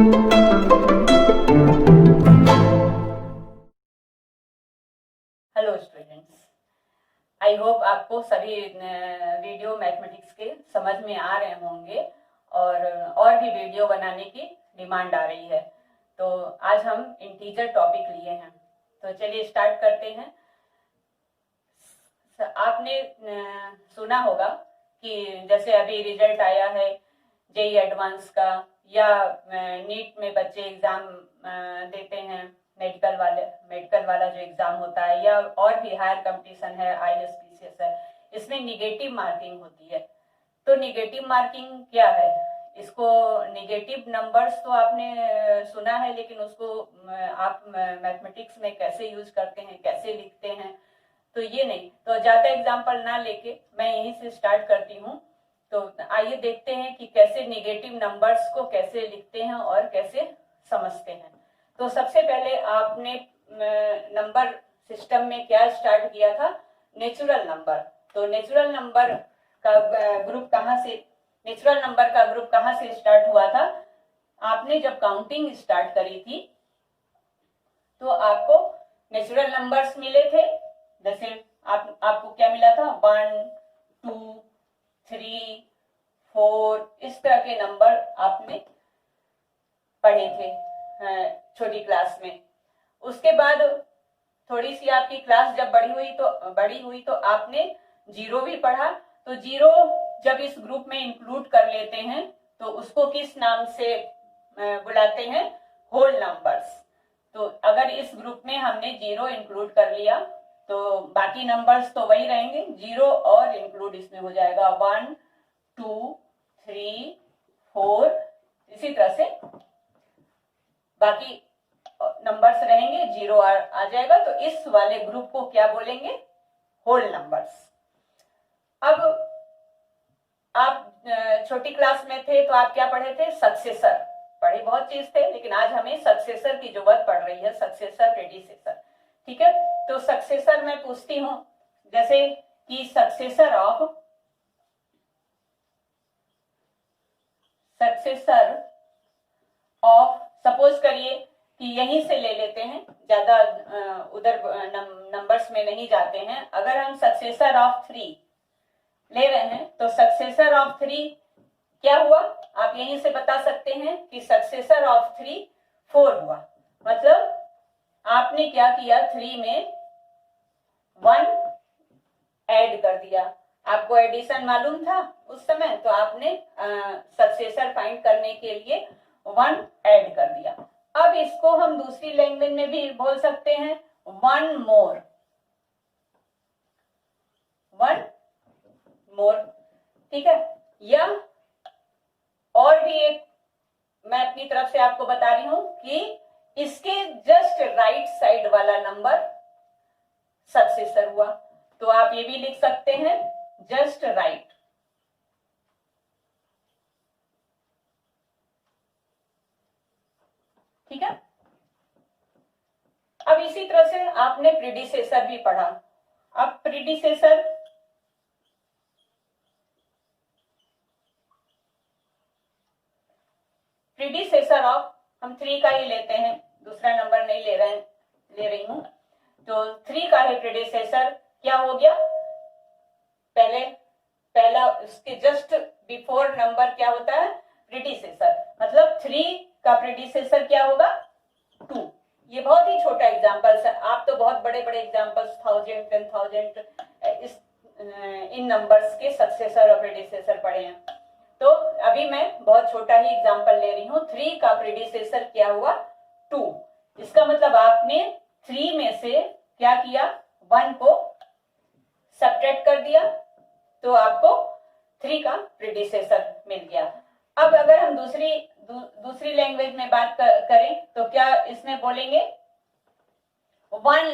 Hello students, I hope आपको सभी video mathematics के समझ में आ रहे होंगे और भी वीडियो बनाने की डिमांड आ रही है। तो आज हम इंटीजर टॉपिक लिए हैं, तो चलिए स्टार्ट करते हैं। आपने सुना होगा कि जैसे अभी रिजल्ट आया है जेई एडवांस का, या नीट में बच्चे एग्जाम देते हैं, मेडिकल वाला जो एग्जाम होता है, या और भी हायर कंपटीशन है, आईएएस पीसीएस है, इसमें निगेटिव मार्किंग होती है। तो निगेटिव मार्किंग क्या है? इसको निगेटिव नंबर्स तो आपने सुना है, लेकिन उसको आप मैथमेटिक्स में कैसे यूज करते हैं, कैसे लिखते हैं, तो ये नहीं। तो ज्यादा एग्जाम्पल ना लेके मैं यहीं से स्टार्ट करती हूँ। तो आइए देखते हैं कि कैसे नेगेटिव नंबर्स को कैसे लिखते हैं और कैसे समझते हैं। तो सबसे पहले आपने नंबर सिस्टम में क्या स्टार्ट किया था? Natural number. तो नेचुरल नंबर का ग्रुप कहाँ से स्टार्ट हुआ था? आपने जब काउंटिंग स्टार्ट करी थी तो आपको नेचुरल नंबर्स मिले थे। जैसे आपको क्या मिला था? 1, 2, 3, 4, इस तरह के नंबर आपने पढ़े थे छोटी क्लास में। उसके बाद थोड़ी सी आपकी क्लास जब बड़ी हुई तो आपने जीरो भी पढ़ा। तो जीरो जब इस ग्रुप में इंक्लूड कर लेते हैं तो उसको किस नाम से बुलाते हैं? Whole numbers. तो अगर इस ग्रुप में हमने जीरो इंक्लूड कर लिया तो बाकी नंबर्स तो वही रहेंगे, जीरो और इंक्लूड इसमें हो जाएगा 1, 2, 3, 4, इसी तरह से बाकी नंबर्स रहेंगे, जीरो आ जाएगा। तो इस वाले ग्रुप को क्या बोलेंगे? Whole numbers. अब आप छोटी क्लास में थे तो आप क्या पढ़े थे? सक्सेसर पढ़े, बहुत चीज थे, लेकिन आज हमें सक्सेसर की जो वर्ड पढ़ रही है, सक्सेसर, प्रेडिसेसर। ठीक है, तो सक्सेसर मैं पूछती हूं, जैसे कि सक्सेसर ऑफ सपोज करिए कि यहीं से ले लेते हैं, ज्यादा उधर नंबर्स में नहीं जाते हैं। अगर हम सक्सेसर ऑफ 3 ले रहे हैं तो सक्सेसर ऑफ 3 क्या हुआ? आप यहीं से बता सकते हैं कि सक्सेसर ऑफ 3 4 हुआ। मतलब आपने क्या किया? 3 में 1 ऐड कर दिया। आपको एडिशन मालूम था उस समय, तो आपने सक्सेसर फाइंड करने के लिए 1 ऐड कर दिया। अब इसको हम दूसरी लैंग्वेज में भी बोल सकते हैं, 1 मोर, ठीक है। या और भी एक मैं अपनी तरफ से आपको बता रही हूं कि इसके जस्ट राइट साइड वाला नंबर सक्सेसर हुआ। तो आप ये भी लिख सकते हैं, जस्ट राइट। ठीक है। अब इसी तरह से आपने प्रीडिसेसर भी पढ़ा। अब प्रीडिसेसर ऑफ हम 3 का ही लेते हैं, दूसरा नंबर नहीं ले रही हूं। तो 3 का ही प्रीडिसेसर क्या हो गया? पहला उसके जस्ट बिफोर नंबर क्या होता है? प्रीडिसेसर। मतलब 3 का प्रीडिसेसर क्या होगा? 2। ये बहुत ही छोटा एग्जांपल है, आप तो बहुत बड़े बड़े एग्जांपल्स 1000, 10,000 इन नंबर्स के सक्सेसर और प्रीडिसेसर पढ़े हैं। तो अभी मैं बहुत छोटा ही एग्जांपल ले रही हूं। 3 का प्रीडिसेसर क्या हुआ? 2। इसका मतलब आपने 3 में से क्या किया? 1 को सब्ट्रैक्ट कर दिया, तो आपको 3 का प्रीडिसेसर मिल गया। अब अगर हम दूसरी लैंग्वेज में बात करें तो क्या इसमें बोलेंगे? 1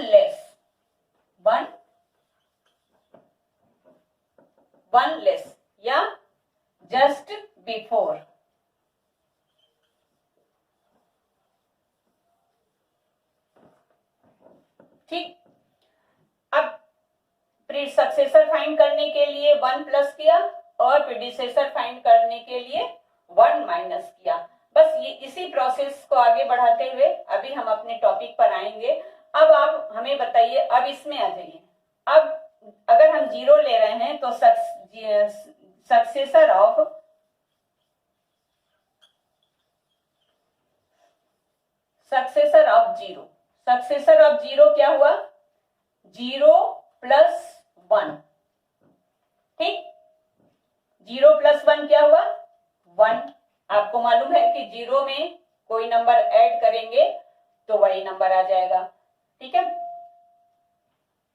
लेस या जस्ट बिफोर। ठीक। अब सक्सेसर फाइंड करने के लिए 1 प्लस किया और प्रीडिसेसर फाइंड करने के लिए 1 माइनस किया। बस ये इसी प्रोसेस को आगे बढ़ाते हुए अभी हम अपने टॉपिक पर आएंगे। अब आप हमें बताइए, अब इसमें आ जाइए। अब अगर हम 0 ले रहे हैं तो सक्सेसर ऑफ जीरो क्या हुआ? 0 प्लस 1। ठीक, 0 प्लस 1 क्या हुआ? 1। आपको मालूम है कि 0 में कोई नंबर ऐड करेंगे तो वही नंबर आ जाएगा। ठीक है,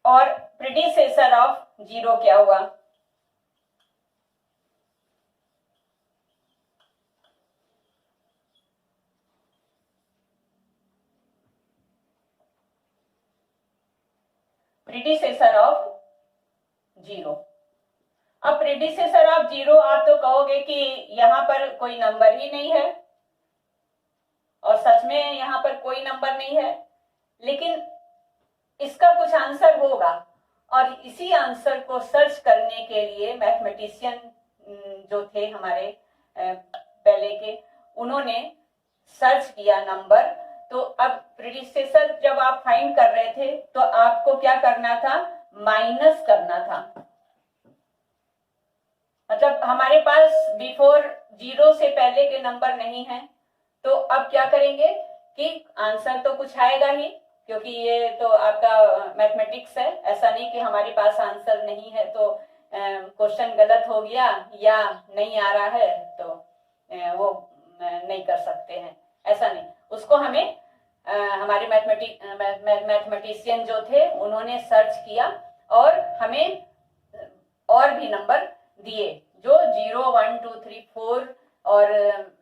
और प्रीडिसेसर ऑफ 0 क्या हुआ? Predecessor of 0। अब प्रीडिसेसर ऑफ 0 आप तो कहोगे कि यहां पर कोई नंबर ही नहीं है, और सच में यहां पर कोई नंबर नहीं है, लेकिन इसका कुछ आंसर होगा। और इसी आंसर को सर्च करने के लिए मैथमेटिशियन जो थे हमारे पहले के, उन्होंने सर्च किया नंबर। तो अब प्रीडिसेसर जब आप फाइंड कर रहे थे तो आपको क्या करना था? माइनस करना था। मतलब हमारे पास बिफोर 0 से पहले के नंबर नहीं है, तो अब क्या करेंगे कि आंसर तो कुछ आएगा ही, क्योंकि ये तो आपका मैथमेटिक्स है। ऐसा नहीं कि हमारे पास आंसर नहीं है तो क्वेश्चन गलत हो गया या नहीं आ रहा है तो वो नहीं कर सकते हैं, ऐसा नहीं। उसको हमें हमारे मैथमेटिशियन जो थे उन्होंने सर्च किया और हमें और भी नंबर दिए जो 0, 1, 2, 3, 4 और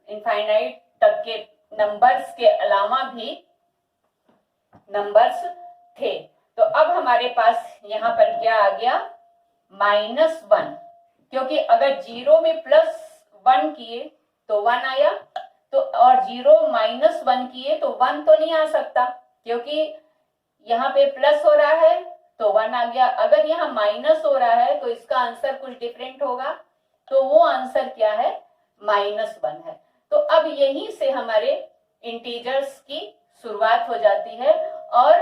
इनफाइनाइट तक के नंबर्स के अलावा भी नंबर्स थे। तो अब हमारे पास यहाँ पर क्या आ गया? -1, क्योंकि अगर 0 में +1 किए तो 1 आया, तो और 0 -1 किए तो 1 तो नहीं आ सकता, क्योंकि यहाँ पे प्लस हो रहा है तो 1 आ गया। अगर यहाँ माइनस हो रहा है तो इसका आंसर कुछ डिफरेंट होगा, तो वो आंसर क्या है? -1 है। तो अब यहीं से हमारे इंटीजर्स की शुरुआत हो जाती है और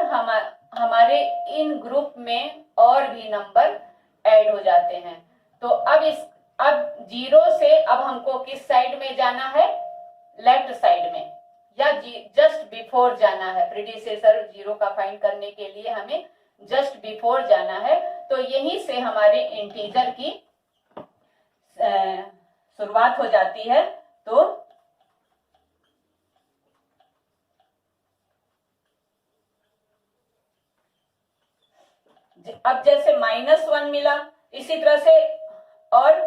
हमारे इन ग्रुप में और भी नंबर ऐड हो जाते हैं। तो अब 0 से अब हमको किस साइड में जाना है? लेफ्ट साइड में, या जस्ट बिफोर जाना है। प्रीडिसेसर 0 का फाइंड करने के लिए हमें जस्ट बिफोर जाना है। तो यहीं से हमारे इंटीजर की शुरुआत हो जाती है। तो अब जैसे -1 मिला, इसी तरह से और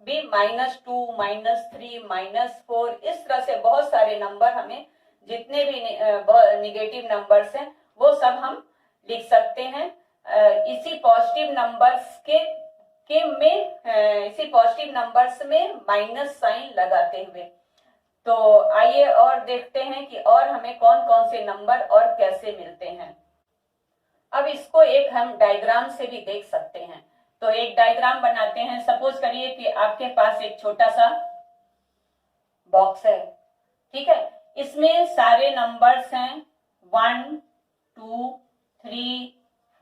भी -2, -3, -4, इस तरह से बहुत सारे नंबर हमें, जितने भी निगेटिव नंबर्स हैं वो सब हम लिख सकते हैं। इसी पॉजिटिव नंबर्स में माइनस साइन लगाते हुए। तो आइए और देखते हैं कि और हमें कौन कौन से नंबर और कैसे मिलते हैं। अब इसको एक हम डायग्राम से भी देख सकते हैं। तो एक डायग्राम बनाते हैं। सपोज करिए कि आपके पास एक छोटा सा बॉक्स है, ठीक है। इसमें सारे नंबर्स हैं 1, 2, 3,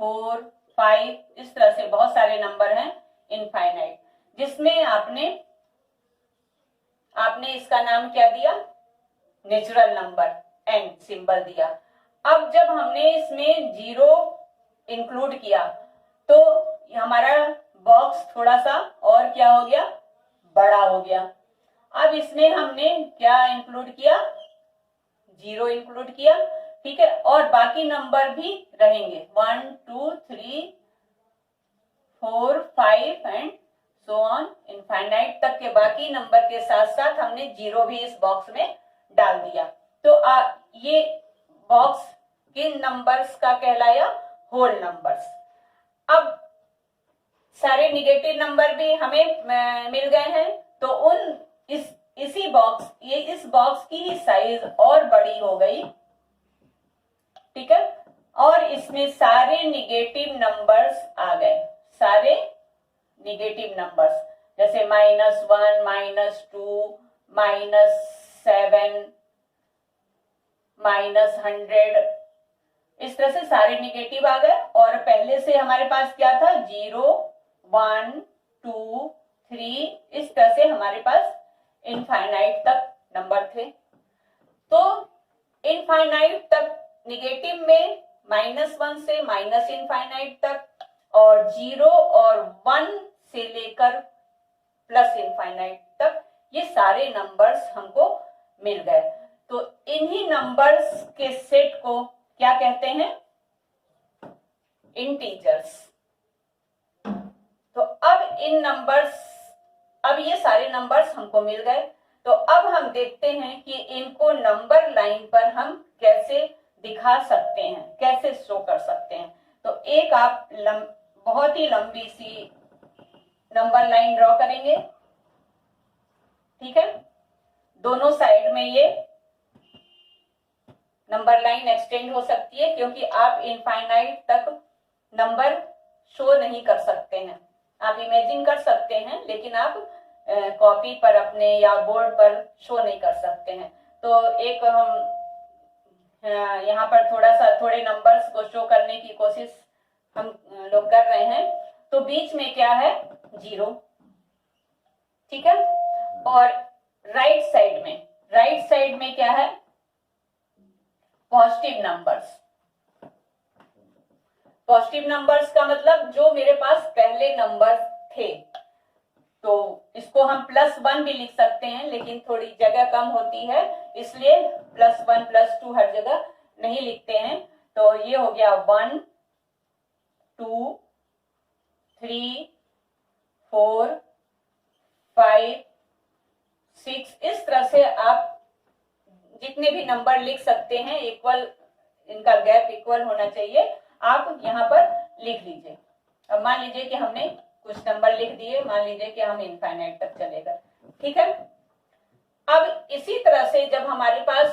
4, 5, इस तरह से बहुत सारे नंबर हैं इनफाइनाइट, जिसमें आपने इसका नाम क्या दिया? नेचुरल नंबर, एन सिंबल दिया। अब जब हमने इसमें 0 इंक्लूड किया तो हमारा बॉक्स थोड़ा सा और क्या हो गया? बड़ा हो गया। अब इसमें हमने क्या इंक्लूड किया? 0 इंक्लूड किया, ठीक है। और बाकी नंबर भी रहेंगे 1, 2, 3, 4, 5 एंड सो ऑन इनफाइनाइट तक के बाकी नंबर के साथ साथ हमने 0 भी इस बॉक्स में डाल दिया। तो ये बॉक्स किन नंबर्स का कहलाया? Whole numbers. अब सारे निगेटिव नंबर भी हमें मिल गए हैं, तो इसी बॉक्स इस बॉक्स की ही साइज और बड़ी हो गई, ठीक है। और इसमें सारे निगेटिव नंबर्स आ गए, सारे निगेटिव नंबर्स, जैसे -1, -2, 7 -100, इस तरह से सारे निगेटिव आ गए। और पहले से हमारे पास क्या था, 0 1 2 3, इस तरह से हमारे पास इनफाइनाइट तक नंबर थे। तो इनफाइनाइट तक निगेटिव में -1 से माइनस इनफाइनाइट तक, और 0 और 1 से लेकर प्लस इनफाइनाइट तक, ये सारे नंबर्स हमको मिल गए। तो इन्हीं नंबर्स के सेट को क्या कहते हैं, इंटीजर्स। तो अब इन नंबर्स, अब ये सारे नंबर्स हमको मिल गए। तो अब हम देखते हैं कि इनको नंबर लाइन पर हम कैसे दिखा सकते हैं, कैसे शो कर सकते हैं। तो एक आप बहुत ही लंबी सी नंबर लाइन ड्रॉ करेंगे, ठीक है। दोनों साइड में ये नंबर लाइन एक्सटेंड हो सकती है, क्योंकि आप इनफाइनाइट तक नंबर शो नहीं कर सकते हैं। आप इमेजिन कर सकते हैं, लेकिन आप कॉपी पर अपने या बोर्ड पर शो नहीं कर सकते हैं। तो एक हम यहाँ पर थोड़े नंबर्स को शो करने की कोशिश हम लोग कर रहे हैं। तो बीच में क्या है, 0, ठीक है। और राइट साइड में क्या है, पॉजिटिव नंबर्स। पॉजिटिव नंबर्स का मतलब जो मेरे पास पहले नंबर थे। तो इसको हम +1 भी लिख सकते हैं, लेकिन थोड़ी जगह कम होती है, इसलिए +1 +2 हर जगह नहीं लिखते हैं। तो ये हो गया 1 2 3 4 5 6, इस तरह से आप जितने भी नंबर लिख सकते हैं, इक्वल, इनका गैप इक्वल होना चाहिए, आप यहाँ पर लिख लीजिए। अब मान लीजिए कि हमने कुछ नंबर लिख दिए, मान लीजिए कि हम इनफाइनाइट तक चलेगा, ठीक है। अब इसी तरह से जब हमारे पास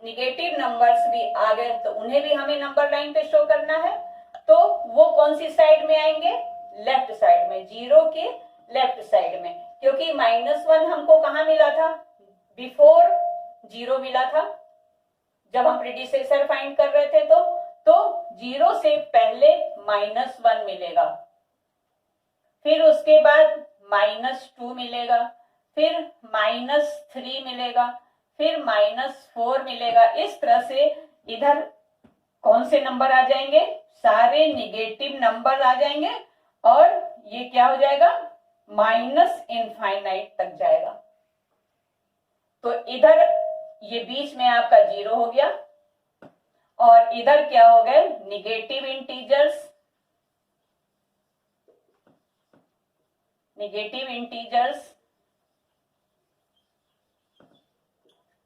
निगेटिव नंबर्स भी आ गए, तो उन्हें भी हमें नंबर लाइन पे शो करना है। तो वो कौन सी साइड में आएंगे, लेफ्ट साइड में, 0 के लेफ्ट साइड में, क्योंकि -1 हमको कहाँ मिला था, बिफोर 0 मिला था जब हम प्रीडिसेसर फाइंड कर रहे थे। तो 0 से पहले -1 मिलेगा, फिर उसके बाद -2 मिलेगा, फिर -3 मिलेगा, फिर -4 मिलेगा। इस तरह से इधर कौन से नंबर आ जाएंगे, सारे निगेटिव नंबर आ जाएंगे, और ये क्या हो जाएगा, माइनस इनफाइनाइट तक जाएगा। तो इधर ये बीच में आपका 0 हो गया, और इधर क्या हो गए, निगेटिव इंटीजर्स,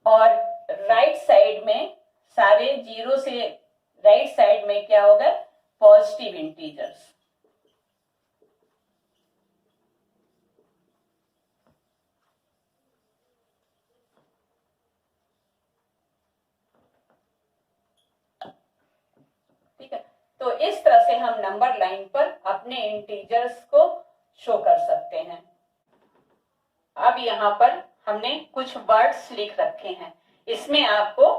और राइट साइड में सारे 0 से राइट साइड में क्या होगा, पॉजिटिव इंटीजर्स। ठीक है। तो इस तरह से हम नंबर लाइन पर अपने इंटीजर्स को शो कर सकते हैं। अब यहाँ पर हमने कुछ वर्ड्स लिख रखे हैं, इसमें आपको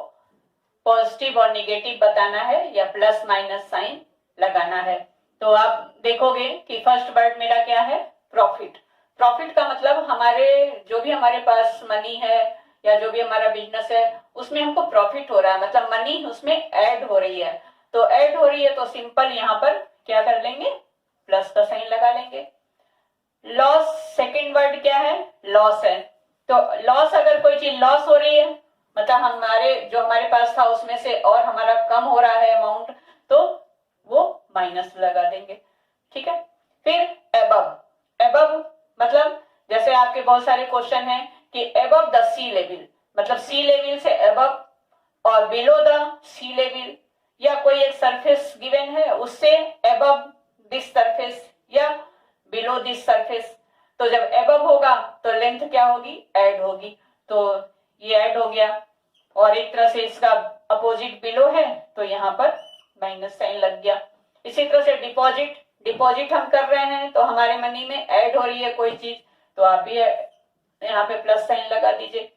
पॉजिटिव और नेगेटिव बताना है या प्लस माइनस साइन लगाना है। तो आप देखोगे कि फर्स्ट वर्ड मेरा क्या है, प्रॉफिट। प्रॉफिट का मतलब हमारे जो भी हमारे पास मनी है या जो भी हमारा बिजनेस है, उसमें हमको प्रॉफिट हो रहा है, मतलब मनी उसमें ऐड हो रही है। तो ऐड हो रही है, तो सिंपल यहाँ पर क्या कर लेंगे, प्लस का साइन लगा लेंगे। लॉस, सेकेंड वर्ड क्या है, लॉस है। तो लॉस, अगर कोई चीज लॉस हो रही है, मतलब हमारे पास था उसमें से और हमारा कम हो रहा है अमाउंट, तो वो माइनस लगा देंगे। ठीक है। फिर एबव, एबव मतलब जैसे आपके बहुत सारे क्वेश्चन हैं कि एबव द सी लेवल, मतलब सी लेवल से एबव, और बिलो द सी लेवल, या कोई एक सरफेस गिवन है उससे एबव दिस सरफेस या बिलो दिस सरफेस। तो जब एबव होगा तो लेंथ क्या होगी, ऐड होगी, तो ये ऐड हो गया। और एक तरह से इसका अपोजिट बिलो है, तो यहाँ पर माइनस साइन लग गया। इसी तरह से डिपॉजिट, डिपॉजिट हम कर रहे हैं तो हमारे मनी में ऐड हो रही है कोई चीज, तो आप भी यहाँ पे प्लस साइन लगा दीजिए।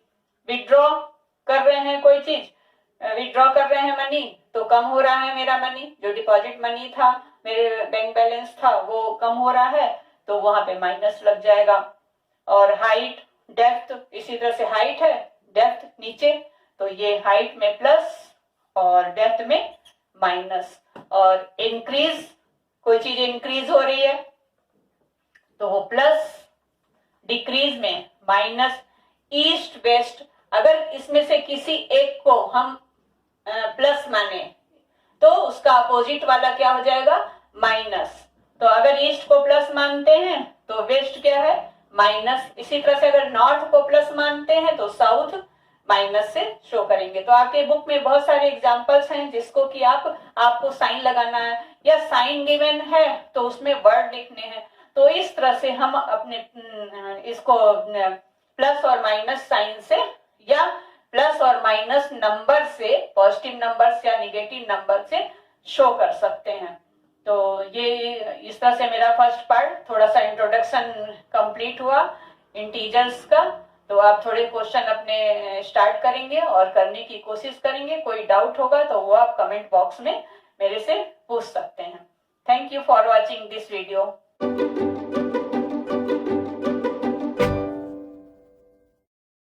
विड्रॉ, कर रहे हैं कोई चीज, विड्रॉ कर रहे हैं मनी, तो कम हो रहा है मेरा मनी, जो डिपॉजिट मनी था, मेरे बैंक बैलेंस था, वो कम हो रहा है, तो वहां पे माइनस लग जाएगा। और हाइट, डेप्थ, इसी तरह से हाइट है, डेप्थ नीचे, तो ये हाइट में प्लस और डेप्थ में माइनस। और इंक्रीज, कोई चीज इंक्रीज हो रही है तो वो प्लस, डिक्रीज में माइनस। ईस्ट वेस्ट, अगर इसमें से किसी एक को हम प्लस माने तो उसका अपोजिट वाला क्या हो जाएगा, माइनस। तो अगर ईस्ट को प्लस मानते हैं तो वेस्ट क्या है, माइनस। इसी तरह से अगर नॉर्थ को प्लस मानते हैं तो साउथ माइनस से शो करेंगे। तो आपके बुक में बहुत सारे एग्जांपल्स हैं जिसको कि आपको साइन लगाना है, या साइन गिवन है तो उसमें वर्ड लिखने हैं। तो इस तरह से हम अपने इसको प्लस और माइनस साइन से या प्लस और माइनस नंबर से, पॉजिटिव नंबर या निगेटिव नंबर से शो कर सकते हैं। तो ये इस तरह से मेरा फर्स्ट पार्ट, थोड़ा सा इंट्रोडक्शन कंप्लीट हुआ इंटीजर्स का। तो आप थोड़े क्वेश्चन अपने स्टार्ट करेंगे और करने की कोशिश करेंगे। कोई डाउट होगा तो वो आप कमेंट बॉक्स में मेरे से पूछ सकते हैं। Thank you for watching this video.